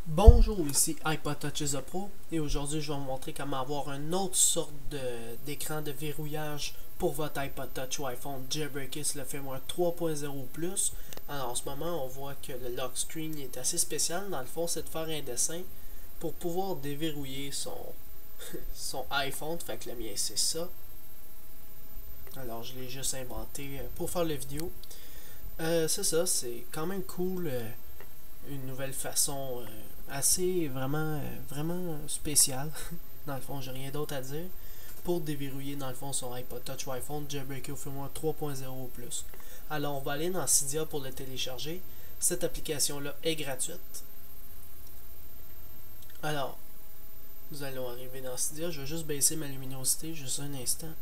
Bonjour, ici iPod Touch is a Pro et aujourd'hui je vais vous montrer comment avoir une autre sorte d'écran de verrouillage pour votre iPod Touch ou iPhone jailbreaké sur le firmware 3.0+. Alors en ce moment on voit que le lock screen est assez spécial. Dans le fond c'est de faire un dessin pour pouvoir déverrouiller son iPhone. Fait que le mien c'est ça. Alors je l'ai juste inventé pour faire la vidéo. C'est ça, c'est quand même cool. Une nouvelle façon assez vraiment spéciale. Dans le fond, j'ai rien d'autre à dire. Pour déverrouiller dans le fond son iPod Touch ou iPhone jailbreaké au firmware 3.0+. Alors on va aller dans Cydia pour le télécharger. Cette application là est gratuite. Alors nous allons arriver dans Cydia. Je vais juste baisser ma luminosité juste un instant.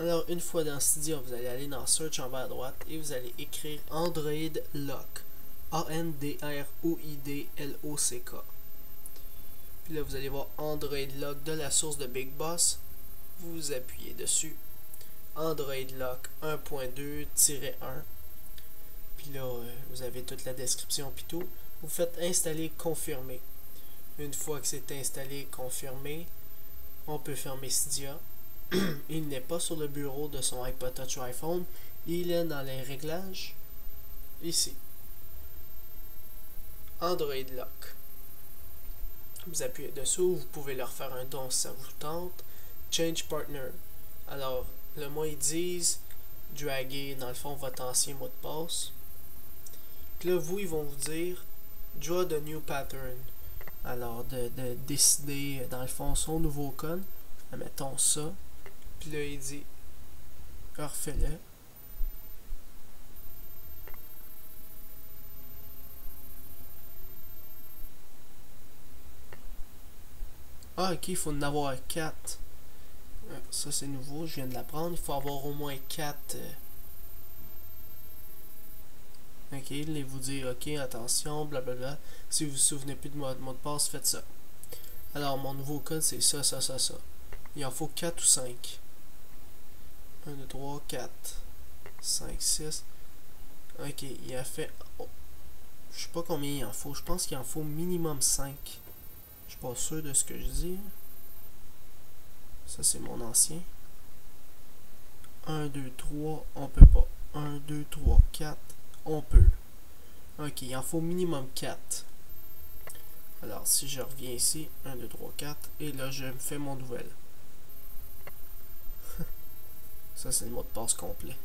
Alors, une fois dans Cydia, vous allez aller dans Search en bas à droite et vous allez écrire Android Lock. A-N-D-R-O-I-D-L-O-C-K. Puis là, vous allez voir Android Lock de la source de Big Boss. Vous appuyez dessus. Android Lock 1.2-1. Puis là, vous avez toute la description puis tout. Vous faites installer confirmer. Une fois que c'est installé confirmé, on peut fermer Cydia. Il n'est pas sur le bureau de son iPod Touch ou iPhone. Il est dans les réglages. Ici. Android Lock. Vous appuyez dessous. Vous pouvez leur faire un don si ça vous tente. Change Partner. Alors, le mot ils disent draguer dans le fond votre ancien mot de passe. Puis là, vous, ils vont vous dire draw the new pattern. Alors, de décider dans le fond son nouveau code. Mettons ça. Puis là, il dit refais-le. Ah, ok, il faut en avoir 4. Ça, c'est nouveau, je viens de l'apprendre. Il faut avoir au moins 4. Ok, il vous dire ok, attention, blablabla. Si vous vous souvenez plus de votre mot de passe, faites ça. Alors, mon nouveau code, c'est ça. Il en faut 4 ou 5. 1, 2, 3, 4, 5, 6. Ok, il a fait... Oh, je sais pas combien il en faut. Je pense qu'il en faut minimum 5. Je suis pas sûr de ce que je dis. Ça, c'est mon ancien. 1, 2, 3, on peut pas. 1, 2, 3, 4, on peut. Ok, il en faut minimum 4. Alors, si je reviens ici, 1, 2, 3, 4, et là, je me fais mon nouvel. Ça, c'est le mot de passe complet.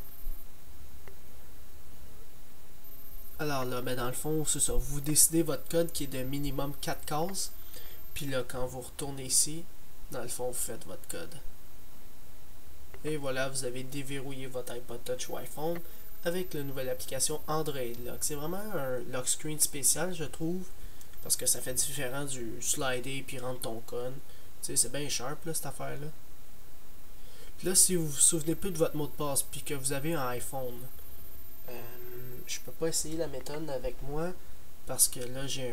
Alors là, ben dans le fond, c'est ça. Vous décidez votre code qui est de minimum 4 cases. Puis là, quand vous retournez ici, dans le fond, vous faites votre code. Et voilà, vous avez déverrouillé votre iPod Touch ou iPhone avec la nouvelle application Android Lock. C'est vraiment un lock screen spécial, je trouve. Parce que ça fait différent du slider puis rendre ton code. Tu sais, c'est bien sharp, là, cette affaire-là. Puis là, si vous vous souvenez plus de votre mot de passe puis que vous avez un iPhone, je peux pas essayer la méthode avec moi parce que là, j'ai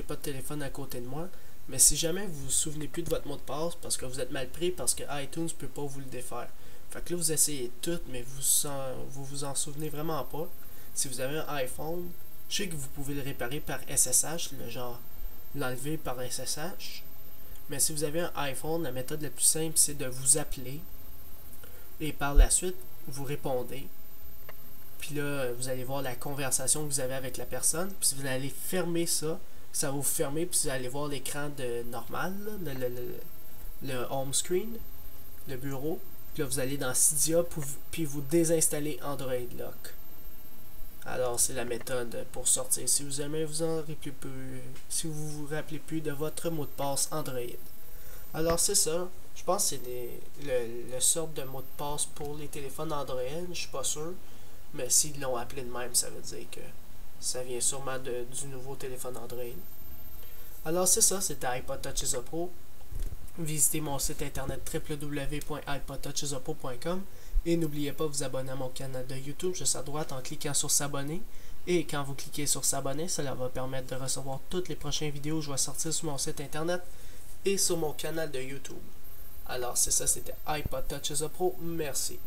pas de téléphone à côté de moi. Mais si jamais vous vous souvenez plus de votre mot de passe parce que vous êtes mal pris parce que iTunes peut pas vous le défaire. Fait que là, vous essayez tout, mais vous en souvenez vraiment pas. Si vous avez un iPhone, je sais que vous pouvez le réparer par SSH, le genre l'enlever par SSH. Mais si vous avez un iPhone, la méthode la plus simple, c'est de vous appeler. Et par la suite, vous répondez. Puis là, vous allez voir la conversation que vous avez avec la personne. Puis si vous allez fermer ça, ça va vous fermer. Puis vous allez voir l'écran de normal, là, le home screen, le bureau. Puis là, vous allez dans Cydia, puis vous désinstallez Android Lock. Alors, c'est la méthode pour sortir. Si vous aimez, si vous vous rappelez plus de votre mot de passe Android. Alors, c'est ça. Je pense que c'est le sorte de mot de passe pour les téléphones Android. Je suis pas sûr. Mais s'ils l'ont appelé de même, ça veut dire que ça vient sûrement du nouveau téléphone Android. Alors, c'est ça. C'était iPod Touch is a Pro. Visitez mon site internet www.ipodtouchisapro.com. Et n'oubliez pas de vous abonner à mon canal de YouTube juste à droite en cliquant sur s'abonner. Et quand vous cliquez sur s'abonner, cela va permettre de recevoir toutes les prochaines vidéos que je vais sortir sur mon site internet et sur mon canal de YouTube. Alors c'est ça, c'était iPod Touch is a Pro. Merci.